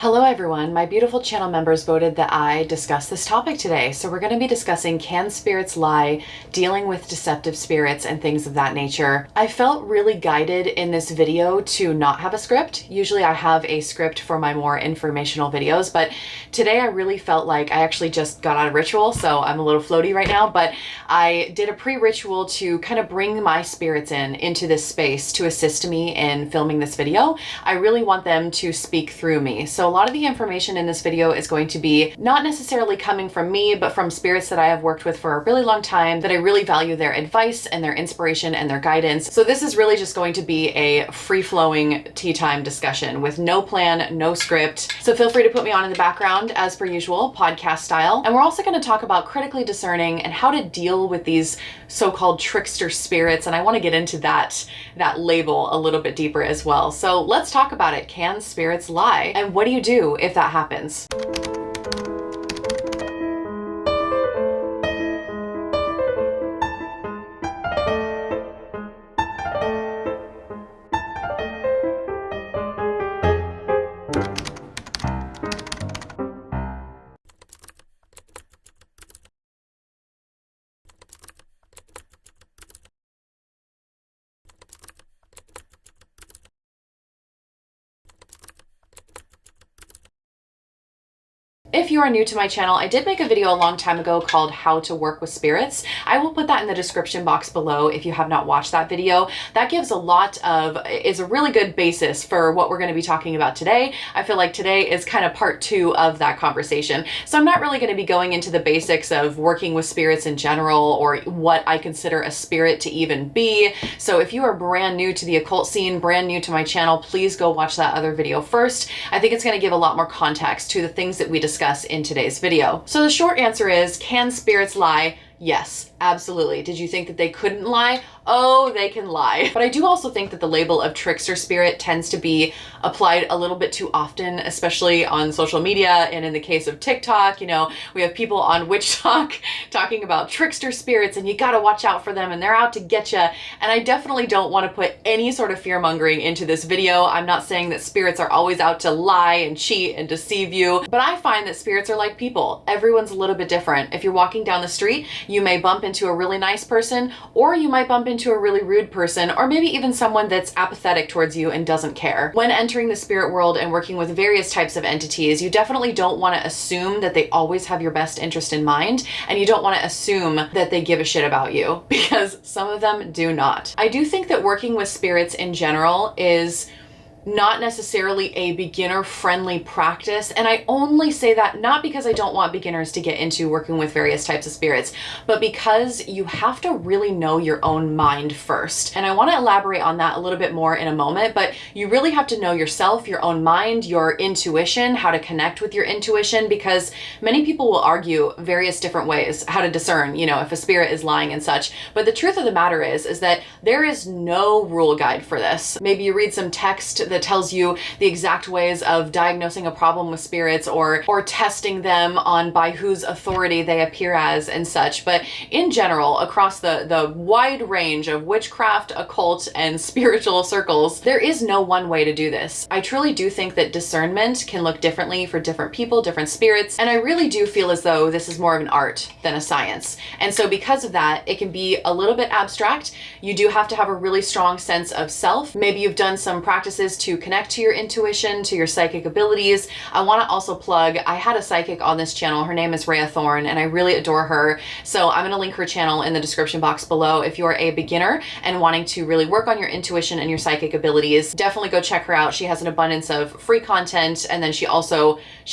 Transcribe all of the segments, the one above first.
Hello everyone, my beautiful channel members voted that I discuss this topic today. So we're going to be discussing can spirits lie, dealing with deceptive spirits and things of that nature. I felt really guided in this video to not have a script. Usually I have a script for my more informational videos, but today I really felt like I actually just got out of ritual, so I'm a little floaty right now, but I did a pre-ritual to kind of bring my spirits into this space to assist me in filming this video. I really want them to speak through me. So a lot of the information in this video is going to be not necessarily coming from me, but from spirits that I have worked with for a really long time that I really value their advice and their inspiration and their guidance. So this is really just going to be a free-flowing tea time discussion with no plan, no script. So feel free to put me on in the background as per usual, podcast style. And we're also going to talk about critically discerning and how to deal with these so-called trickster spirits. And I want to get into that label a little bit deeper as well. So let's talk about it. Can spirits lie? And what do you do if that happens? If you are new to my channel, I did make a video a long time ago called How to Work with Spirits. I will put that in the description box below if you have not watched that video. That gives is a really good basis for what we're going to be talking about today. I feel like today is kind of part 2 of that conversation. So I'm not really going to be going into the basics of working with spirits in general or what I consider a spirit to even be. So if you are brand new to the occult scene, brand new to my channel, please go watch that other video first. I think it's going to give a lot more context to the things that we discuss in today's video. So the short answer is, can spirits lie? Yes, absolutely. Did you think that they couldn't lie? Oh, they can lie. But I do also think that the label of trickster spirit tends to be applied a little bit too often, especially on social media. And in the case of TikTok, we have people on Witch Talk talking about trickster spirits and you got to watch out for them and they're out to get you. And I definitely don't want to put any sort of fear mongering into this video. I'm not saying that spirits are always out to lie and cheat and deceive you, but I find that spirits are like people. Everyone's a little bit different. If you're walking down the street, you may bump into a really nice person, or you might bump into a really rude person, or maybe even someone that's apathetic towards you and doesn't care. When entering the spirit world and working with various types of entities, you definitely don't want to assume that they always have your best interest in mind, and you don't want to assume that they give a shit about you, because some of them do not. I do think that working with spirits in general is not necessarily a beginner-friendly practice. And I only say that not because I don't want beginners to get into working with various types of spirits, but because you have to really know your own mind first. And I want to elaborate on that a little bit more in a moment, but you really have to know yourself, your own mind, your intuition, how to connect with your intuition, because many people will argue various different ways how to discern, if a spirit is lying and such. But the truth of the matter is that there is no rule guide for this. Maybe you read some text that tells you the exact ways of diagnosing a problem with spirits or testing them on by whose authority they appear as and such. But in general, across the wide range of witchcraft, occult, and spiritual circles, there is no one way to do this. I truly do think that discernment can look differently for different people, different spirits, and I really do feel as though this is more of an art than a science. And so because of that, it can be a little bit abstract. You do have to have a really strong sense of self. Maybe you've done some practices to connect to your intuition, to your psychic abilities. I want to also plug, I had a psychic on this channel. Her name is Raya Thorne, and I really adore her. So I'm going to link her channel in the description box below. If you're a beginner and wanting to really work on your intuition and your psychic abilities, definitely go check her out. She has an abundance of free content, and then she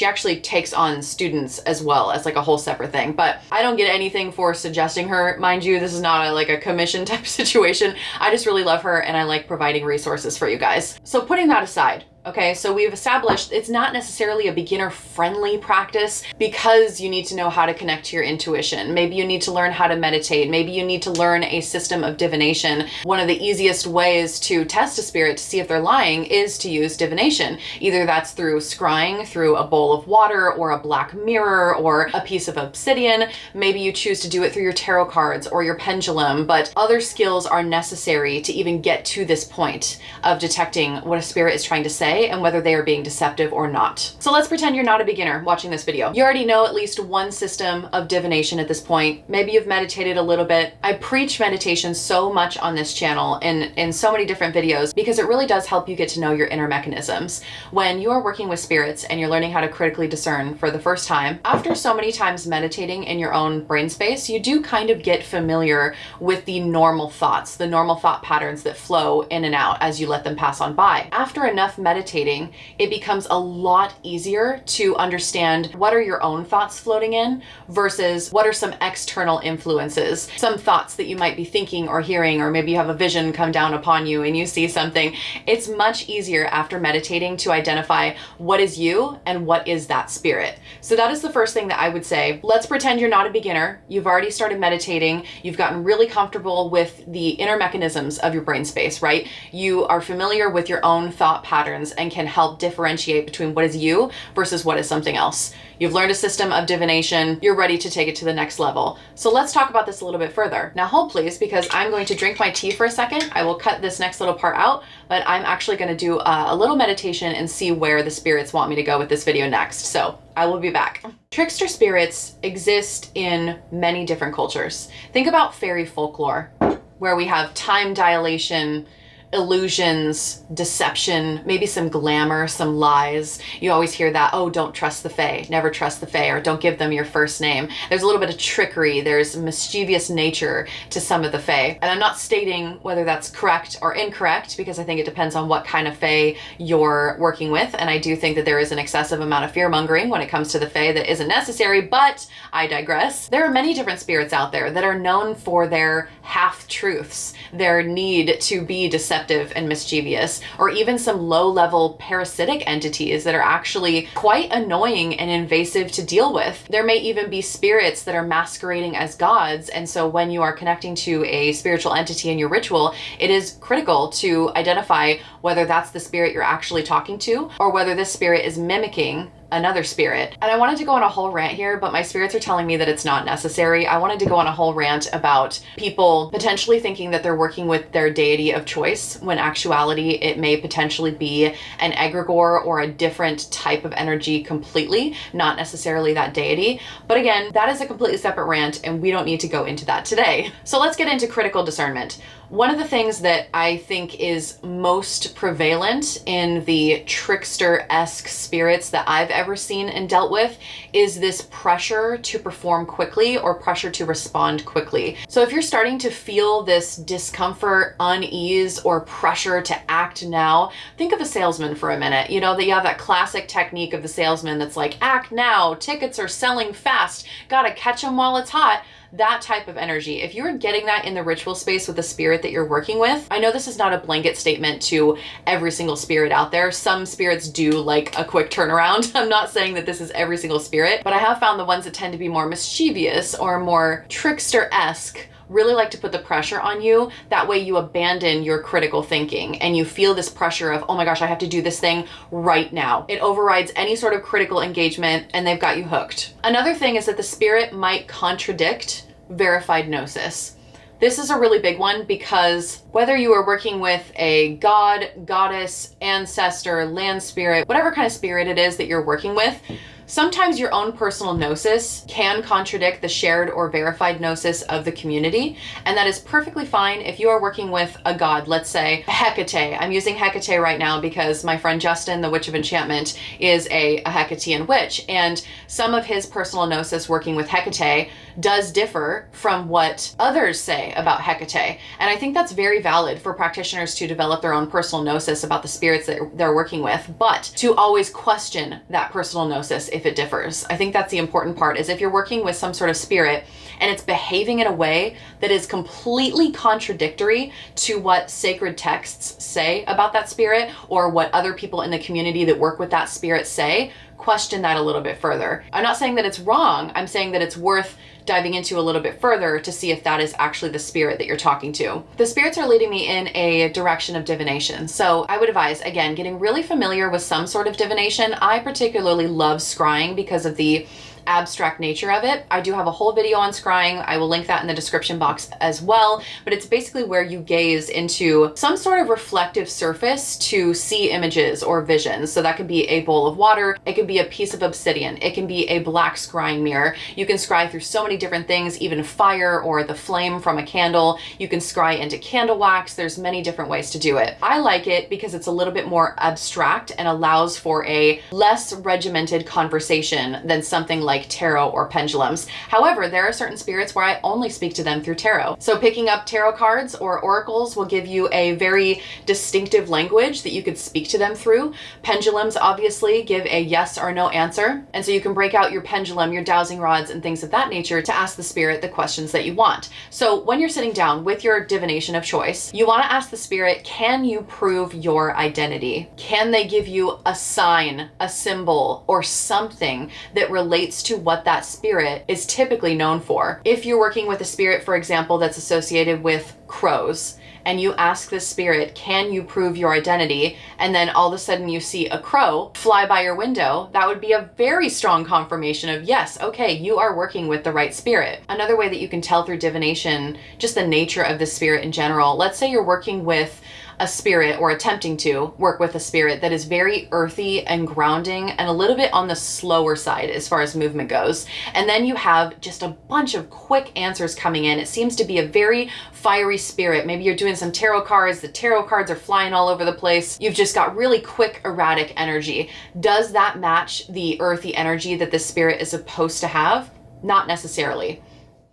actually takes on students as well as like a whole separate thing. But I don't get anything for suggesting her, mind you. This is not like a commission type situation. I just really love her and I like providing resources for you guys. So putting that aside, Okay, so we've established it's not necessarily a beginner-friendly practice because you need to know how to connect to your intuition. Maybe you need to learn how to meditate. Maybe you need to learn a system of divination. One of the easiest ways to test a spirit to see if they're lying is to use divination. Either that's through scrying, through a bowl of water or a black mirror or a piece of obsidian. Maybe you choose to do it through your tarot cards or your pendulum, but other skills are necessary to even get to this point of detecting what a spirit is trying to say say and whether they are being deceptive or not. So let's pretend you're not a beginner watching this video. You already know at least one system of divination at this point. Maybe you've meditated a little bit. I preach meditation so much on this channel and in so many different videos because it really does help you get to know your inner mechanisms. When you are working with spirits and you're learning how to critically discern for the first time, after so many times meditating in your own brain space, you do kind of get familiar with the normal thoughts, the normal thought patterns that flow in and out as you let them pass on by. After enough meditating, it becomes a lot easier to understand what are your own thoughts floating in versus what are some external influences, some thoughts that you might be thinking or hearing, or maybe you have a vision come down upon you and you see something. It's much easier after meditating to identify what is you and what is that spirit. So that is the first thing that I would say. Let's pretend you're not a beginner. You've already started meditating. You've gotten really comfortable with the inner mechanisms of your brain space, right? You are familiar with your own thought patterns and can help differentiate between what is you versus what is something else. You've learned a system of divination. You're ready to take it to the next level. So let's talk about this a little bit further. Now hold please, because I'm going to drink my tea for a second. I will cut this next little part out, but I'm actually going to do a little meditation and see where the spirits want me to go with this video next. So I will be back. Trickster spirits exist in many different cultures. Think about fairy folklore, where we have time dilation, illusions, deception, maybe some glamour, some lies. You always hear that, oh, don't trust the fae, never trust the fae, or don't give them your first name. There's a little bit of trickery, there's mischievous nature to some of the fae. And I'm not stating whether that's correct or incorrect, because I think it depends on what kind of fae you're working with. And I do think that there is an excessive amount of fear-mongering when it comes to the fae that isn't necessary, but I digress. There are many different spirits out there that are known for their half-truths, their need to be deceptive and mischievous, or even some low-level parasitic entities that are actually quite annoying and invasive to deal with. There may even be spirits that are masquerading as gods, and so when you are connecting to a spiritual entity in your ritual, it is critical to identify whether that's the spirit you're actually talking to or whether this spirit is mimicking another spirit. And I wanted to go on a whole rant here, but my spirits are telling me that it's not necessary. I wanted to go on a whole rant about people potentially thinking that they're working with their deity of choice, when actuality it may potentially be an egregore or a different type of energy completely, not necessarily that deity. But again, that is a completely separate rant and we don't need to go into that today. So let's get into critical discernment. One of the things that I think is most prevalent in the trickster-esque spirits that I've ever seen and dealt with is this pressure to perform quickly or pressure to respond quickly. So if you're starting to feel this discomfort, unease, or pressure to act now, think of a salesman for a minute. You know, that you have that classic technique of the salesman that's like, act now, tickets are selling fast, gotta catch them while it's hot. That type of energy. If you're getting that in the ritual space with the spirit that you're working with, I know this is not a blanket statement to every single spirit out there. Some spirits do like a quick turnaround. I'm not saying that this is every single spirit, but I have found the ones that tend to be more mischievous or more trickster-esque really like to put the pressure on you. That way you abandon your critical thinking and you feel this pressure of, oh my gosh, I have to do this thing right now. It overrides any sort of critical engagement and they've got you hooked. Another thing is that the spirit might contradict verified gnosis. This is a really big one because whether you are working with a god, goddess, ancestor, land spirit, whatever kind of spirit it is that you're working with, sometimes your own personal gnosis can contradict the shared or verified gnosis of the community, and that is perfectly fine if you are working with a god, let's say Hecate. I'm using Hecate right now because my friend Justin, the Witch of Enchantment, is a Hecatean witch, and some of his personal gnosis working with Hecate does differ from what others say about Hecate. And I think that's very valid for practitioners to develop their own personal gnosis about the spirits that they're working with, but to always question that personal gnosis if it differs. I think that's the important part, is if you're working with some sort of spirit and it's behaving in a way that is completely contradictory to what sacred texts say about that spirit or what other people in the community that work with that spirit say, question that a little bit further. I'm not saying that it's wrong. I'm saying that it's worth diving into a little bit further to see if that is actually the spirit that you're talking to. The spirits are leading me in a direction of divination. So I would advise, again, getting really familiar with some sort of divination. I particularly love scrying because of the abstract nature of it. I do have a whole video on scrying. I will link that in the description box as well, but it's basically where you gaze into some sort of reflective surface to see images or visions. So that could be a bowl of water, it could be a piece of obsidian, it can be a black scrying mirror. You can scry through so many different things, even fire or the flame from a candle. You can scry into candle wax. There's many different ways to do it. I like it because it's a little bit more abstract and allows for a less regimented conversation than something like tarot or pendulums. However, there are certain spirits where I only speak to them through tarot. So picking up tarot cards or oracles will give you a very distinctive language that you could speak to them through. Pendulums obviously give a yes or no answer. And so you can break out your pendulum, your dowsing rods, and things of that nature to ask the spirit the questions that you want. So when you're sitting down with your divination of choice, you want to ask the spirit, can you prove your identity? Can they give you a sign, a symbol, or something that relates to what that spirit is typically known for? If you're working with a spirit, for example, that's associated with crows, and you ask the spirit, can you prove your identity? And then all of a sudden you see a crow fly by your window, that would be a very strong confirmation of, yes, okay, you are working with the right spirit. Another way that you can tell through divination, just the nature of the spirit in general, let's say you're working with a spirit or attempting to work with a spirit that is very earthy and grounding and a little bit on the slower side as far as movement goes. And then you have just a bunch of quick answers coming in. It seems to be a very fiery spirit. Maybe you're doing some tarot cards. The tarot cards are flying all over the place. You've just got really quick, erratic energy. Does that match the earthy energy that this spirit is supposed to have? Not necessarily.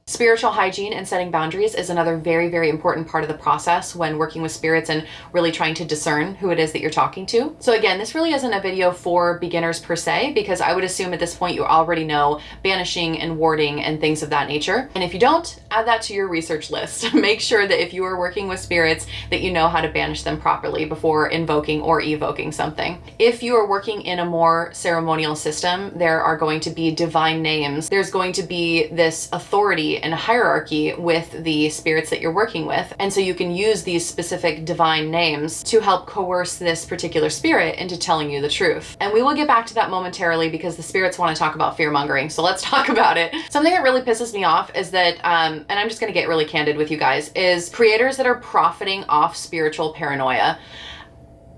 Spiritual hygiene and setting boundaries is another very, very important part of the process when working with spirits and really trying to discern who it is that you're talking to. So again, this really isn't a video for beginners per se, because I would assume at this point you already know banishing and warding and things of that nature. And if you don't, add that to your research list. Make sure that if you are working with spirits that you know how to banish them properly before invoking or evoking something. If you are working in a more ceremonial system, there are going to be divine names. There's going to be this authority and hierarchy with the spirits that you're working with. And so you can use these specific divine names to help coerce this particular spirit into telling you the truth. And we will get back to that momentarily because the spirits want to talk about fear mongering. So let's talk about it. Something that really pisses me off is that, and I'm just going to get really candid with you guys, is creators that are profiting off spiritual paranoia.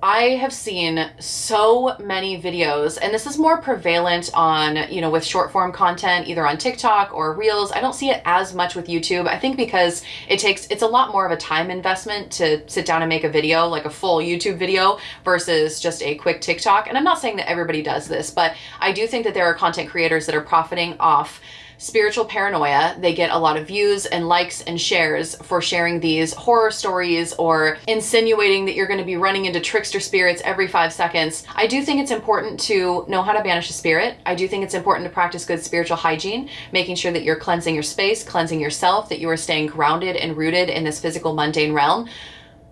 I have seen so many videos, and this is more prevalent on, with short form content, either on TikTok or Reels. I don't see it as much with YouTube. I think because it's a lot more of a time investment to sit down and make a video, like a full YouTube video versus just a quick TikTok. And I'm not saying that everybody does this, but I do think that there are content creators that are profiting off spiritual paranoia. They get a lot of views and likes and shares for sharing these horror stories or insinuating that you're going to be running into trickster spirits every 5 seconds. I do think it's important to know how to banish a spirit. I do think it's important to practice good spiritual hygiene, making sure that you're cleansing your space, cleansing yourself, that you are staying grounded and rooted in this physical mundane realm.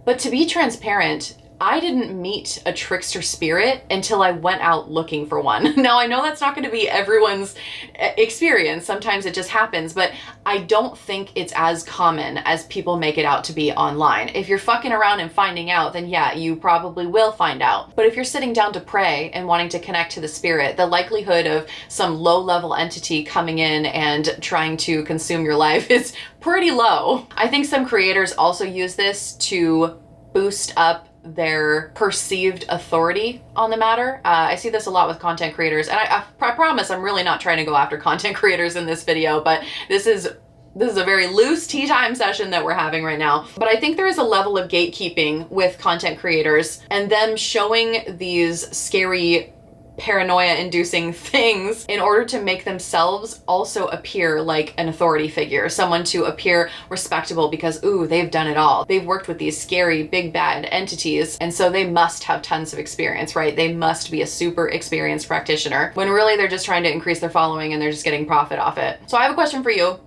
But to be transparent, I didn't meet a trickster spirit until I went out looking for one. Now, I know that's not going to be everyone's experience. Sometimes it just happens, but I don't think it's as common as people make it out to be online. If you're fucking around and finding out, then yeah, you probably will find out. But if you're sitting down to pray and wanting to connect to the spirit, the likelihood of some low-level entity coming in and trying to consume your life is pretty low. I think some creators also use this to boost up their perceived authority on the matter. I see this a lot with content creators, and I promise I'm really not trying to go after content creators in this video, but this is a very loose tea time session that we're having right now. But I think there is a level of gatekeeping with content creators and them showing these scary paranoia-inducing things in order to make themselves also appear like an authority figure, someone to appear respectable because, ooh, they've done it all. They've worked with these scary, big, bad entities, and so they must have tons of experience, right? They must be a super experienced practitioner, when really they're just trying to increase their following and they're just getting profit off it. So I have a question for you.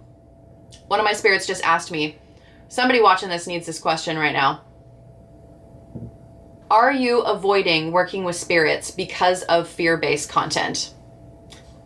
One of my spirits just asked me, somebody watching this needs this question right now. Are you avoiding working with spirits because of fear-based content?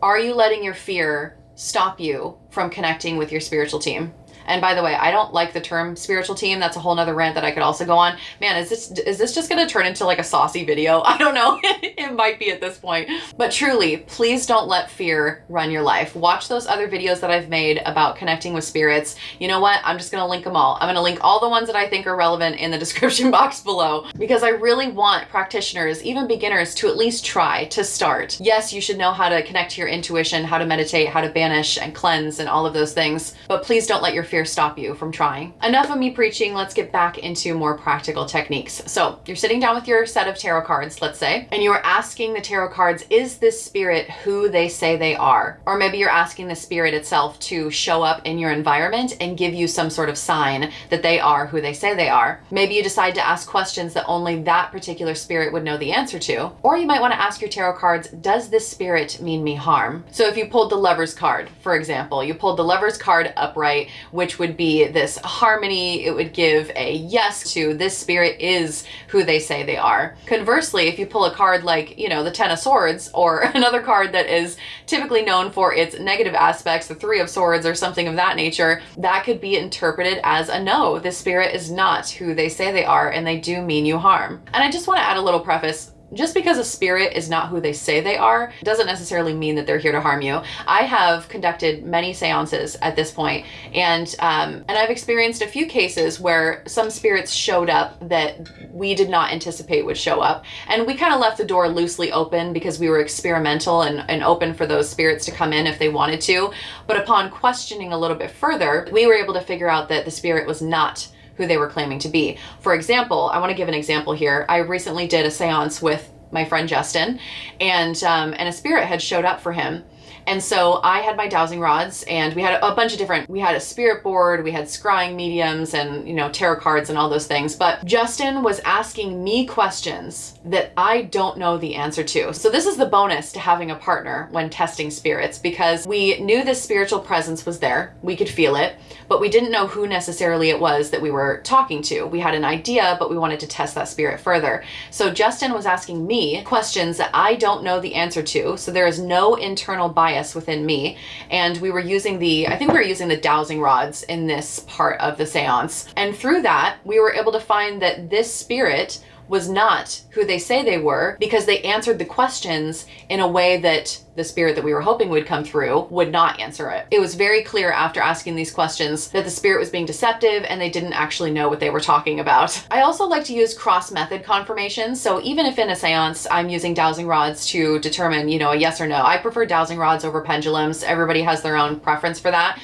Are you letting your fear stop you from connecting with your spiritual team? And by the way, I don't like the term spiritual team. That's a whole nother rant that I could also go on. Man, is this just gonna turn into like a saucy video? I don't know. It might be at this point. But truly, please don't let fear run your life. Watch those other videos that I've made about connecting with spirits. You know what? I'm just gonna link them all. I'm gonna link all the ones that I think are relevant in the description box below, because I really want practitioners, even beginners, to at least try to start. Yes, you should know how to connect to your intuition, how to meditate, how to banish and cleanse and all of those things, but please don't let your fear stop you from trying. Enough of me preaching, let's get back into more practical techniques. So you're sitting down with your set of tarot cards, let's say, and you are asking the tarot cards, is this spirit who they say they are? Or maybe you're asking the spirit itself to show up in your environment and give you some sort of sign that they are who they say they are. Maybe you decide to ask questions that only that particular spirit would know the answer to. Or you might want to ask your tarot cards, does this spirit mean me harm? So if you pulled the Lover's card, for example, you pulled the Lover's card upright, which would be this harmony. It would give a yes to this spirit is who they say they are. Conversely, if you pull a card like, you know, the Ten of Swords, or another card that is typically known for its negative aspects, the Three of Swords or something of that nature, that could be interpreted as a no. This spirit is not who they say they are, and they do mean you harm. And I just want to add a little preface. Just because a spirit is not who they say they are doesn't necessarily mean that they're here to harm you. I have conducted many seances at this point, and I've experienced a few cases where some spirits showed up that we did not anticipate would show up. And we kind of left the door loosely open because we were experimental and open for those spirits to come in if they wanted to. But upon questioning a little bit further, we were able to figure out that the spirit was not who they were claiming to be. For example, I want to give an example here. I recently did a seance with my friend Justin, and a spirit had showed up for him. And so I had my dowsing rods, and we had a bunch of different, we had a spirit board, we had scrying mediums, and, you know, tarot cards and all those things. But Justin was asking me questions that I don't know the answer to. So this is the bonus to having a partner when testing spirits, because we knew this spiritual presence was there. We could feel it, but we didn't know who necessarily it was that we were talking to. We had an idea, but we wanted to test that spirit further. So Justin was asking me questions that I don't know the answer to. So there is no internal bias within me. And we were using I think we were using the dowsing rods in this part of the seance. And through that, we were able to find that this spirit was not who they say they were, because they answered the questions in a way that the spirit that we were hoping would come through would not answer it. It was very clear after asking these questions that the spirit was being deceptive and they didn't actually know what they were talking about. I also like to use cross-method confirmations. So even if in a seance I'm using dowsing rods to determine, you know, a yes or no, I prefer dowsing rods over pendulums. Everybody has their own preference for that.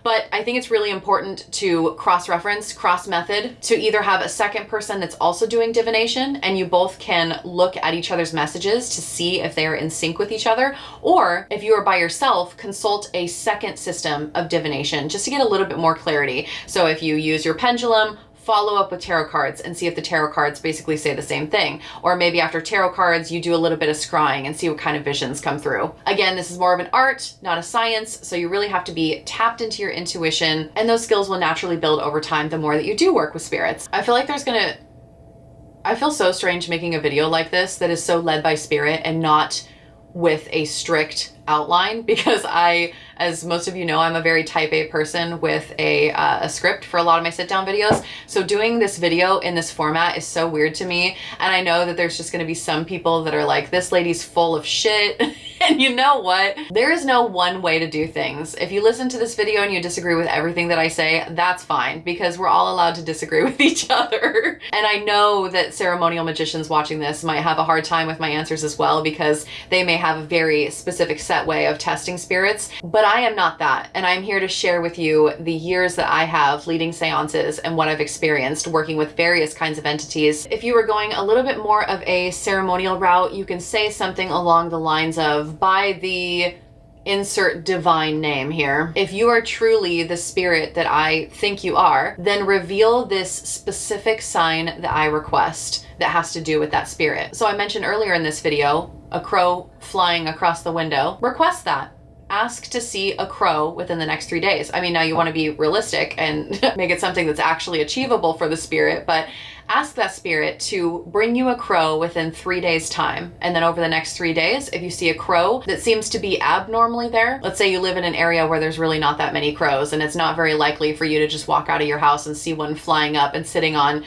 But I think it's really important to cross-reference, cross-method, to either have a second person that's also doing divination and you both can look at each other's messages to see if they are in sync with each other, or if you are by yourself, consult a second system of divination just to get a little bit more clarity. So if you use your pendulum, follow up with tarot cards and see if the tarot cards basically say the same thing. Or maybe after tarot cards, you do a little bit of scrying and see what kind of visions come through. Again, this is more of an art, not a science, so you really have to be tapped into your intuition, and those skills will naturally build over time the more that you do work with spirits. I feel like I feel so strange making a video like this that is so led by spirit and not with a strict outline, because as most of you know, I'm a very type A person with a script for a lot of my sit down videos. So doing this video in this format is so weird to me. And I know that there's just going to be some people that are like, this lady's full of shit. And you know what? There is no one way to do things. If you listen to this video and you disagree with everything that I say, that's fine, because we're all allowed to disagree with each other. And I know that ceremonial magicians watching this might have a hard time with my answers as well, because they may have a very specific set way of testing spirits, but I am not that. And I'm here to share with you the years that I have leading seances and what I've experienced working with various kinds of entities. If you were going a little bit more of a ceremonial route, you can say something along the lines of, by the insert divine name here. If you are truly the spirit that I think you are, then reveal this specific sign that I request that has to do with that spirit. So I mentioned earlier in this video, a crow flying across the window. Request that. Ask to see a crow within the next 3 days. I mean, now you want to be realistic and make it something that's actually achievable for the spirit, but ask that spirit to bring you a crow within 3 days time. And then over the next 3 days, if you see a crow that seems to be abnormally there, let's say you live in an area where there's really not that many crows, and it's not very likely for you to just walk out of your house and see one flying up and sitting on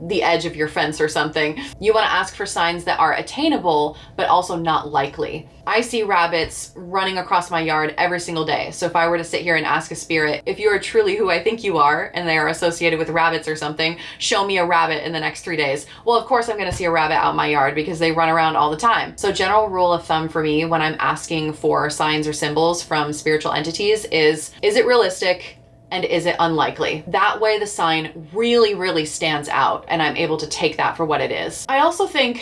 the edge of your fence or something. You want to ask for signs that are attainable, but also not likely. I see rabbits running across my yard every single day. So if I were to sit here and ask a spirit, if you are truly who I think you are, and they are associated with rabbits or something, show me a rabbit in the next 3 days. Well, of course I'm going to see a rabbit out in my yard because they run around all the time. So general rule of thumb for me when I'm asking for signs or symbols from spiritual entities is it realistic? And is it unlikely? That way the sign really, really stands out and I'm able to take that for what it is. I also think,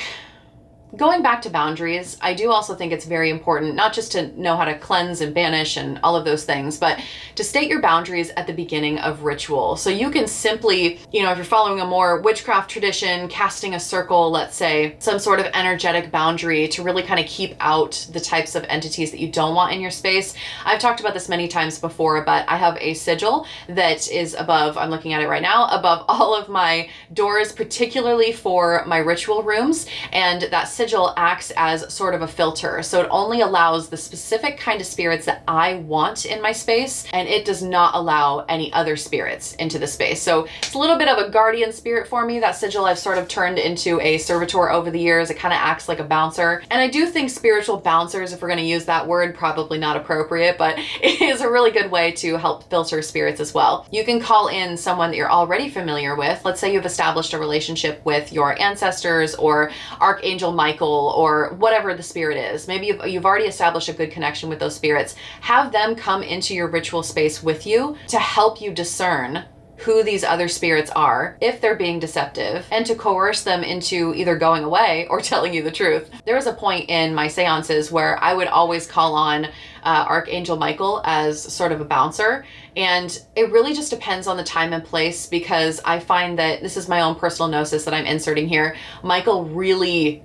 going back to boundaries, I do also think it's very important not just to know how to cleanse and banish and all of those things, but to state your boundaries at the beginning of ritual. So you can simply, if you're following a more witchcraft tradition, casting a circle, let's say, some sort of energetic boundary to really kind of keep out the types of entities that you don't want in your space. I've talked about this many times before, but I have a sigil that is above, I'm looking at it right now, above all of my doors, particularly for my ritual rooms. And that sigil acts as sort of a filter. So it only allows the specific kind of spirits that I want in my space, and it does not allow any other spirits into the space. So it's a little bit of a guardian spirit for me. That sigil I've sort of turned into a servitor over the years. It kind of acts like a bouncer. And I do think spiritual bouncers, if we're going to use that word, probably not appropriate, but it is a really good way to help filter spirits as well. You can call in someone that you're already familiar with. Let's say you've established a relationship with your ancestors or Archangel Michael or whatever the spirit is. Maybe you've already established a good connection with those spirits. Have them come into your ritual space with you to help you discern who these other spirits are, if they're being deceptive, and to coerce them into either going away or telling you the truth. There was a point in my seances where I would always call on Archangel Michael as sort of a bouncer, and it really just depends on the time and place, because I find that, this is my own personal gnosis that I'm inserting here, Michael really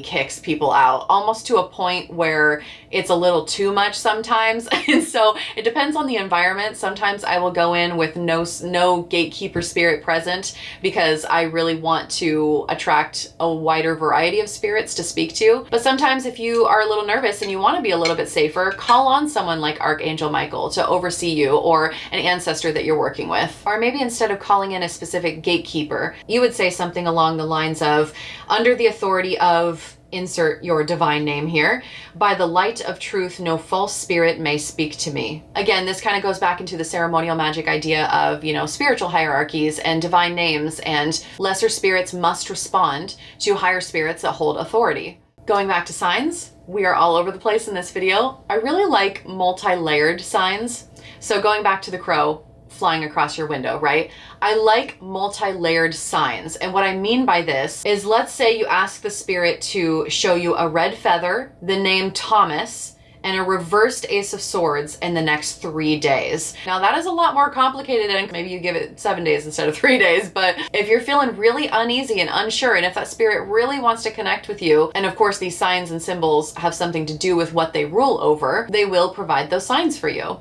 kicks people out, almost to a point where it's a little too much sometimes. And so it depends on the environment. Sometimes I will go in with no gatekeeper spirit present because I really want to attract a wider variety of spirits to speak to. But sometimes if you are a little nervous and you want to be a little bit safer, call on someone like Archangel Michael to oversee you, or an ancestor that you're working with. Or maybe instead of calling in a specific gatekeeper, you would say something along the lines of, under the authority of, insert your divine name here, by the light of truth, no false spirit may speak to me. Again, this kind of goes back into the ceremonial magic idea of, spiritual hierarchies and divine names, and lesser spirits must respond to higher spirits that hold authority. Going back to signs, we are all over the place in this video. I really like multi-layered signs. So going back to the crow flying across your window, right? I like multi-layered signs. And what I mean by this is, let's say you ask the spirit to show you a red feather, the name Thomas, and a reversed Ace of Swords in the next 3 days. Now that is a lot more complicated, and maybe you give it 7 days instead of 3 days, but if you're feeling really uneasy and unsure, and if that spirit really wants to connect with you, and of course these signs and symbols have something to do with what they rule over, they will provide those signs for you.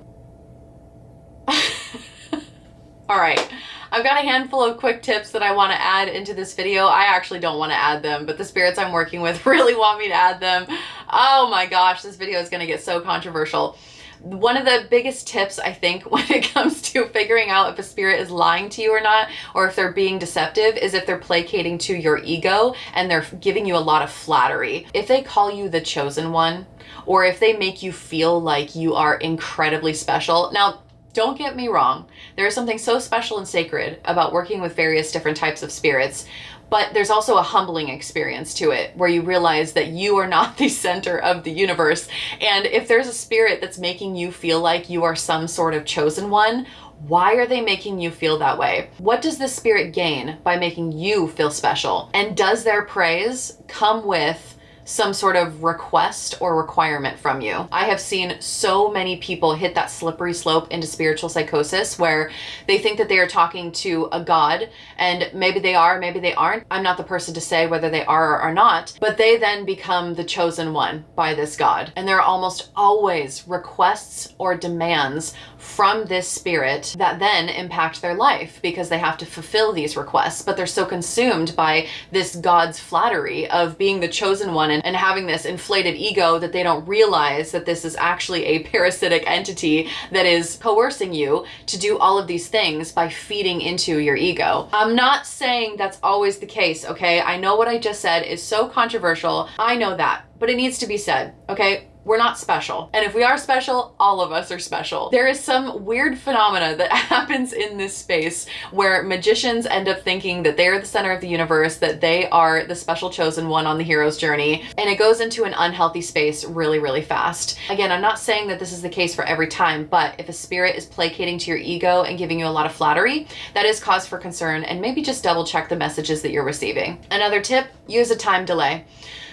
All right, I've got a handful of quick tips that I want to add into this video. I actually don't want to add them, but the spirits I'm working with really want me to add them. Oh my gosh, this video is going to get so controversial. One of the biggest tips, I think, when it comes to figuring out if a spirit is lying to you or not, or if they're being deceptive, is if they're placating to your ego and they're giving you a lot of flattery. If they call you the chosen one, or if they make you feel like you are incredibly special. Now, don't get me wrong, there is something so special and sacred about working with various different types of spirits, but there's also a humbling experience to it where you realize that you are not the center of the universe. And if there's a spirit that's making you feel like you are some sort of chosen one, why are they making you feel that way? What does this spirit gain by making you feel special? And does their praise come with some sort of request or requirement from you. I have seen so many people hit that slippery slope into spiritual psychosis where they think that they are talking to a god, and maybe they are, maybe they aren't. I'm not the person to say whether they are or are not, but they then become the chosen one by this god. And there are almost always requests or demands from this spirit that then impact their life because they have to fulfill these requests, but they're so consumed by this god's flattery of being the chosen one and having this inflated ego that they don't realize that this is actually a parasitic entity that is coercing you to do all of these things by feeding into your ego. I'm not saying that's always the case, okay? I know what I just said is so controversial. I know that, but it needs to be said, okay? We're not special. And if we are special, all of us are special. There is some weird phenomena that happens in this space where magicians end up thinking that they're the center of the universe, that they are the special chosen one on the hero's journey, and it goes into an unhealthy space really, really fast. Again, I'm not saying that this is the case for every time, but if a spirit is placating to your ego and giving you a lot of flattery, that is cause for concern, and maybe just double check the messages that you're receiving. Another tip, use a time delay.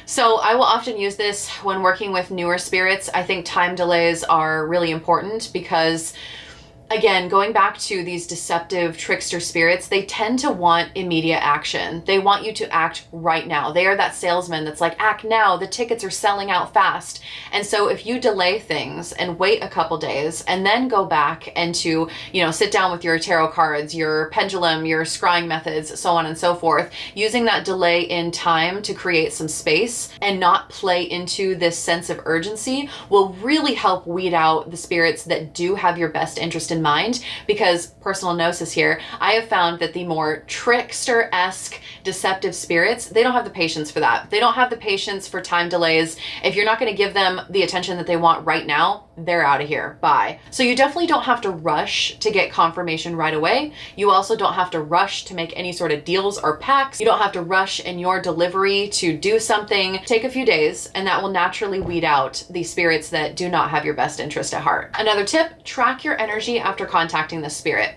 So I will often use this when working with newer spirits. I think time delays are really important because, again, going back to these deceptive trickster spirits, they tend to want immediate action. They want you to act right now. They are that salesman that's like, act now, the tickets are selling out fast. And so if you delay things and wait a couple days and then go back and to, sit down with your tarot cards, your pendulum, your scrying methods, so on and so forth, using that delay in time to create some space and not play into this sense of urgency will really help weed out the spirits that do have your best interest in mind. Because personal gnosis here, I have found that the more trickster-esque deceptive spirits, they don't have the patience for that. They don't have the patience for time delays. If you're not going to give them the attention that they want right now, they're out of here. Bye. So you definitely don't have to rush to get confirmation right away. You also don't have to rush to make any sort of deals or pacts. You don't have to rush in your delivery to do something. Take a few days, and that will naturally weed out the spirits that do not have your best interest at heart. Another tip, track your energy after contacting the spirit.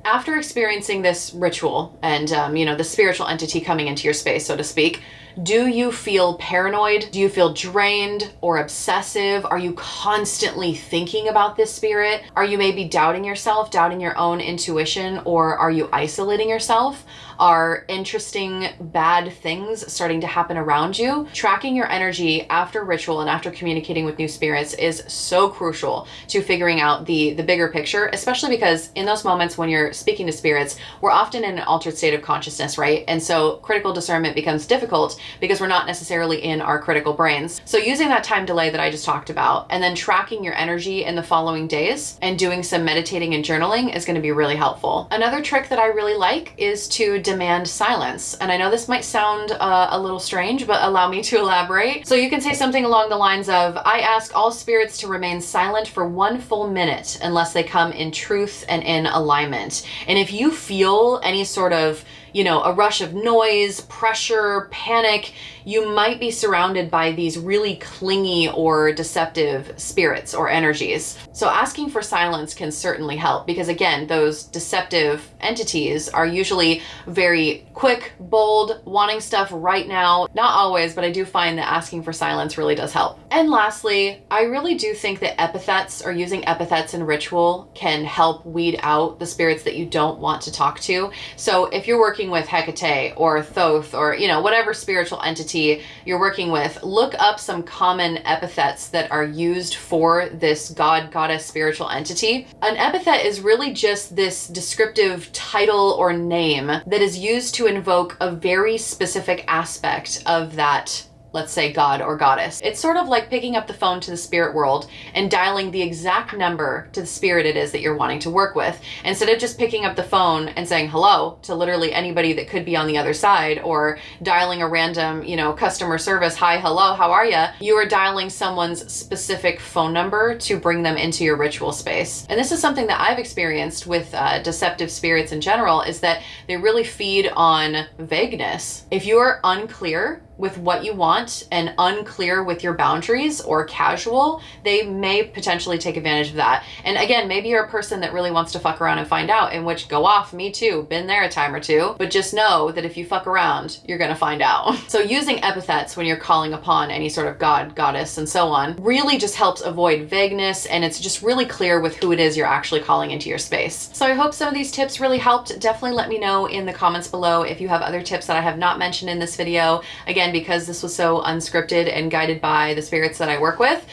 After experiencing this ritual and, the spiritual entity coming into your space, so to speak, do you feel paranoid? Do you feel drained or obsessive? Are you constantly thinking about this spirit? Are you maybe doubting yourself, doubting your own intuition, or are you isolating yourself? Are interesting bad things starting to happen around you? Tracking your energy after ritual and after communicating with new spirits is so crucial to figuring out the bigger picture, especially because in those moments when you're speaking to spirits, we're often in an altered state of consciousness, right? And so critical discernment becomes difficult because we're not necessarily in our critical brains. So using that time delay that I just talked about and then tracking your energy in the following days and doing some meditating and journaling is going to be really helpful. Another trick that I really like is to demand silence. And I know this might sound a little strange, but allow me to elaborate. So you can say something along the lines of, I ask all spirits to remain silent for 1 full minute unless they come in truth and in alignment. And if you feel any sort of a rush of noise, pressure, panic, you might be surrounded by these really clingy or deceptive spirits or energies. So asking for silence can certainly help because, again, those deceptive entities are usually very quick, bold, wanting stuff right now. Not always, but I do find that asking for silence really does help. And lastly, I really do think that epithets or using epithets in ritual can help weed out the spirits that you don't want to talk to. So if you're working with Hecate or Thoth or, whatever spiritual entity you're working with, look up some common epithets that are used for this god, goddess, spiritual entity. An epithet is really just this descriptive title or name that is used to invoke a very specific aspect of that, let's say, god or goddess. It's sort of like picking up the phone to the spirit world and dialing the exact number to the spirit it is that you're wanting to work with. Instead of just picking up the phone and saying hello to literally anybody that could be on the other side, or dialing a random, customer service, hi, hello, how are ya? You are dialing someone's specific phone number to bring them into your ritual space. And this is something that I've experienced with deceptive spirits in general, is that they really feed on vagueness. If you are unclear with what you want and unclear with your boundaries or casual, they may potentially take advantage of that. And again, maybe you're a person that really wants to fuck around and find out, in which go off, me too, been there a time or two, but just know that if you fuck around, you're gonna find out. So using epithets when you're calling upon any sort of god, goddess, and so on really just helps avoid vagueness, and it's just really clear with who it is you're actually calling into your space. So I hope some of these tips really helped. Definitely let me know in the comments below if you have other tips that I have not mentioned in this video. Again, because this was so unscripted and guided by the spirits that I work with,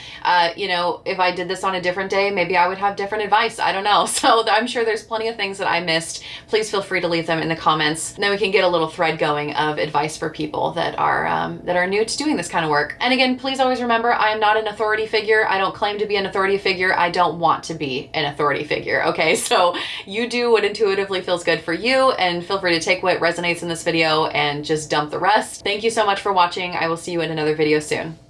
you know, if I did this on a different day, maybe I would have different advice. I don't know. So I'm sure there's plenty of things that I missed. Please feel free to leave them in the comments. And then we can get a little thread going of advice for people that are new to doing this kind of work. And again, please always remember, I am not an authority figure. I don't claim to be an authority figure. I don't want to be an authority figure. Okay, so you do what intuitively feels good for you, and feel free to take what resonates in this video and just dump the rest. Thank you so much for watching. I will see you in another video soon.